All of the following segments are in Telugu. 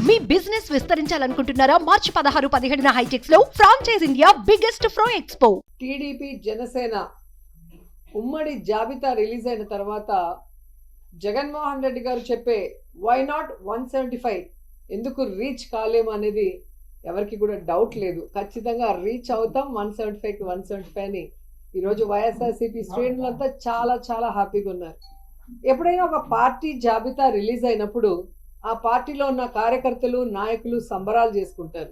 మీ బిజినెస్ విస్తరించాలనుకుంటున్నారా? మార్చి 16-17 హైటెక్స్ లో franchise India biggest ఫ్రో expo. TDP Janasena ఉమ్మడి జాబితా రిలీజ్ అయిన తర్వాత జగన్మోహన్ రెడ్డి గారు చెప్పే వై నాట్ 175 ఎందుకు రీచ్ కాలేము అనేది ఎవరికి కూడా డౌట్ లేదు. ఖచ్చితంగా రీచ్ అవుతాం 175 కి 175 అని ఈరోజు వైఎస్ఆర్సీపీ శ్రేణులంతా చాలా చాలా హ్యాపీగా ఉన్నారు. ఎప్పుడైనా ఒక పార్టీ జాబితా రిలీజ్ అయినప్పుడు ఆ పార్టీలో ఉన్న కార్యకర్తలు నాయకులు సంబరాలు చేసుకుంటారు.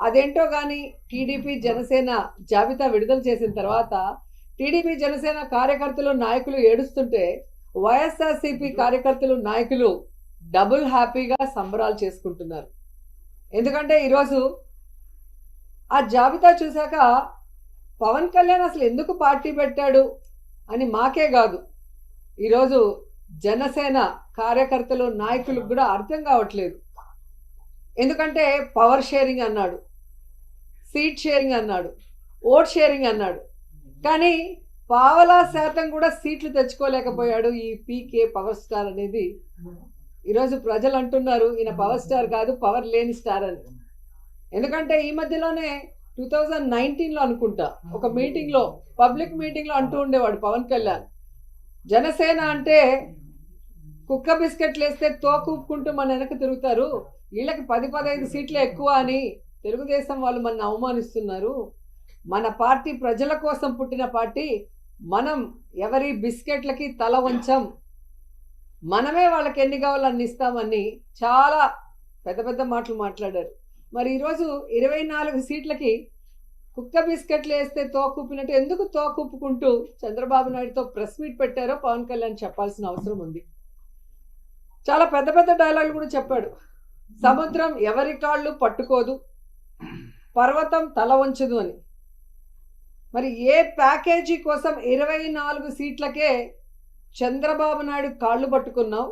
అదేంటో కానీ టీడీపీ జనసేన జాబితా విడుదల చేసిన తర్వాత టీడీపీ జనసేన కార్యకర్తలు నాయకులు ఏడుస్తుంటే వైఎస్ఆర్సీపీ కార్యకర్తలు నాయకులు డబుల్ హ్యాపీగా సంబరాలు చేసుకుంటున్నారు. ఎందుకంటే ఈరోజు ఆ జాబితా చూశాక పవన్ కళ్యాణ్ అసలు ఎందుకు పార్టీ పెట్టాడు అని మాకే కాదు, ఈరోజు జనసేన కార్యకర్తలు నాయకులకు కూడా అర్థం కావట్లేదు. ఎందుకంటే పవర్ షేరింగ్ అన్నాడు, సీట్ షేరింగ్ అన్నాడు, ఓట్ షేరింగ్ అన్నాడు, కానీ పావలా శాతం కూడా సీట్లు తెచ్చుకోలేకపోయాడు ఈ పీకే పవర్ స్టార్ అనేది. ఈరోజు ప్రజలు అంటున్నారు ఈయన పవర్ స్టార్ కాదు, పవర్ లేని స్టార్ అని. ఎందుకంటే ఈ మధ్యలోనే 2019లో అనుకుంటా ఒక మీటింగ్లో, పబ్లిక్ మీటింగ్లో అంటూ ఉండేవాడు పవన్ కళ్యాణ్, జనసేన అంటే కుక్క బిస్కెట్లు వేస్తే తోకూపుకుంటూ మన వెనక తిరుగుతారు, వీళ్ళకి 10-15 సీట్లు ఎక్కువ అని తెలుగుదేశం వాళ్ళు మన అవమానిస్తున్నారు, మన పార్టీ ప్రజల కోసం పుట్టిన పార్టీ, మనం ఎవరి బిస్కెట్లకి తల వంచం, మనమే వాళ్ళకి ఎన్ని కావాలో అన్ని ఇస్తామని చాలా పెద్ద పెద్ద మాటలు మాట్లాడారు. మరి ఈరోజు 24 సీట్లకి కుక్క బిస్కెట్లు వేస్తే తోకూపినట్టు ఎందుకు తోకూపుకుంటూ చంద్రబాబు నాయుడుతో ప్రెస్ మీట్ పెట్టారో పవన్ కళ్యాణ్ చెప్పాల్సిన అవసరం ఉంది. చాలా పెద్ద పెద్ద డైలాగులు కూడా చెప్పాడు. సముద్రం ఎవరి కాళ్ళు పట్టుకోదు, పర్వతం తల వంచదు అని. మరి ఏ ప్యాకేజీ కోసం 24 సీట్లకే చంద్రబాబు నాయుడు కాళ్ళు పట్టుకున్నావు,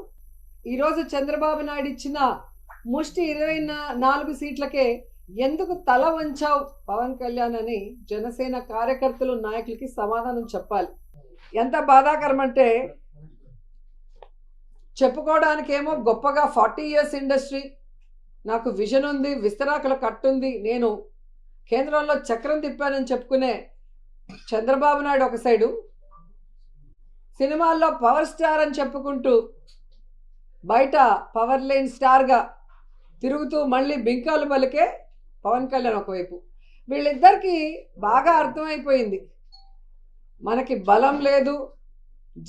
ఈరోజు చంద్రబాబు నాయుడు ఇచ్చిన ముష్టి 24 సీట్లకే ఎందుకు తల వంచావు పవన్ కళ్యాణ్ అని జనసేన కార్యకర్తలు నాయకులకి సమాధానం చెప్పాలి. ఎంత బాధాకరం అంటే చెప్పుకోవడానికేమో గొప్పగా 40 years ఇండస్ట్రీ, నాకు విజన్ ఉంది, విస్తరాకుల కట్టుంది, నేను కేంద్రంలో చక్రం తిప్పానని చెప్పుకునే చంద్రబాబు నాయుడు ఒక సైడు, సినిమాల్లో పవర్ స్టార్ అని చెప్పుకుంటూ బయట పవర్ లేని స్టార్గా తిరుగుతూ మళ్ళీ బింకాలు పలికే పవన్ కళ్యాణ్ ఒకవైపు. వీళ్ళిద్దరికీ బాగా అర్థమైపోయింది మనకి బలం లేదు,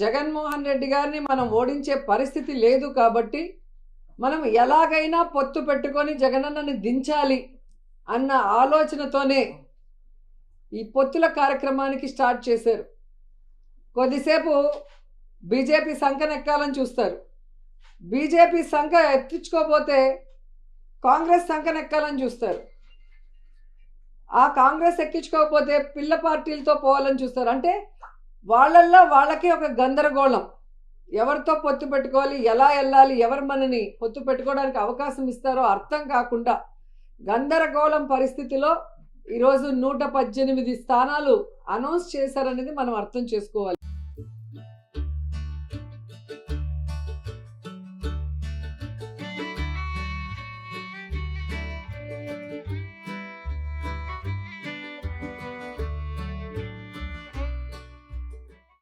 జగన్మోహన్ రెడ్డి గారిని మనం ఓడించే పరిస్థితి లేదు, కాబట్టి మనం ఎలాగైనా పొత్తు పెట్టుకొని జగనన్నని దించాలి అన్న ఆలోచనతోనే ఈ పొత్తుల కార్యక్రమానికి స్టార్ట్ చేశారు. కొద్దిసేపు బీజేపీ సంకనెక్కాలని చూస్తారు, బీజేపీ సంఖ ఎత్తించుకోపోతే కాంగ్రెస్ సంకనెక్కాలని చూస్తారు, ఆ కాంగ్రెస్ ఎక్కించుకోకపోతే పిల్ల పార్టీలతో పోవాలని చూస్తారు. అంటే వాళ్ళల్లో వాళ్ళకి ఒక గందరగోళం, ఎవరితో పొత్తు పెట్టుకోవాలి, ఎలా వెళ్ళాలి, ఎవరు మనని పొత్తు పెట్టుకోవడానికి అవకాశం ఇస్తారో అర్థం కాకుండా గందరగోళం పరిస్థితిలో ఈరోజు 118 స్థానాలు అనౌన్స్ చేశారనేది మనం అర్థం చేసుకోవాలి.